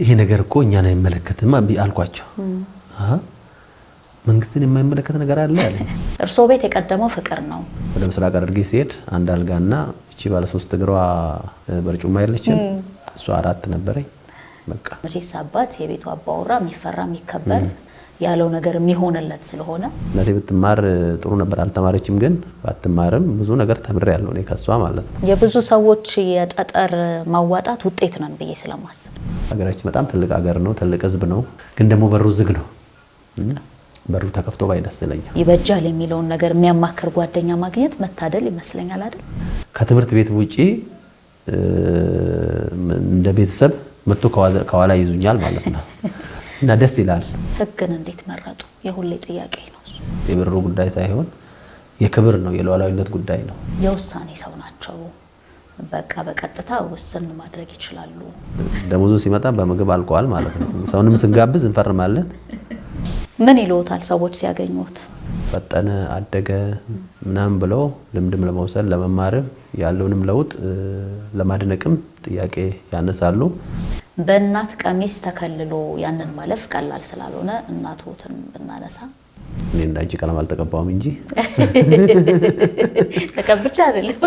ይሄ ነገር እኮ እኛን አይመለከትም አልኳቸው። መንግስትን የማይመለከት ነገር አለ አለ። እርሶ ቤት የቀደመው ፍቅር ነው። ወደ ምስራቅ አድርጌ ሲሄድ አንድ አልጋና እቺ ባለ 3 እግሯ በርጩማ የለችም እሷ 4 ነበረኝ። በቃ መቼስ አባት የቤቱ አባወራ የሚፈራ የሚከበር ያለው ነገር የሚሆንለት ስለሆነ እናቴ ብትማር ጥሩ ነበር። አልተማረችም፣ ግን ባትማርም ብዙ ነገር ተምሬያለሁ እኔ ከሷ ማለት ነው። የብዙ ሰዎች የጠጠር ማዋጣት ውጤት ነን ብዬ ስለማስብ ሀገራችን በጣም ትልቅ ሀገር ነው፣ ትልቅ ህዝብ ነው። ግን ደግሞ በሩ ዝግ ነው። በሩ ተከፍቶ ባይደስለኝ ይበጃል የሚለውን ነገር የሚያማክር ጓደኛ ማግኘት መታደል ይመስለኛል አይደል? ከትምህርት ቤት ውጪ እንደ ቤተሰብ መጥቶ ከኋላ ይዙኛል ማለት ነው እና ደስ ይላል። ህግን እንዴት መረጡ? የሁሌ ጥያቄ ነው እሱ። የብሩ ጉዳይ ሳይሆን የክብር ነው፣ የሉዓላዊነት ጉዳይ ነው። የውሳኔ ሰው ናቸው። በቃ በቀጥታ ውስን ማድረግ ይችላሉ። ደሞዙ ሲመጣ በምግብ አልቋል ማለት ነው። ሰውንም ስንጋብዝ እንፈርማለን። ምን ይሉታል ሰዎች ሲያገኙት? ፈጠነ አደገ ምናምን ብለው ልምድም ለመውሰድ ለመማርም ያለውንም ለውጥ ለማድነቅም ጥያቄ ያነሳሉ። በእናት ቀሚስ ተከልሎ ያንን ማለፍ ቀላል ስላልሆነ እናቶትን ብናነሳ እኔ እንዳንቺ ቀለም አልተቀባውም እንጂ ተቀብቻ አይደለም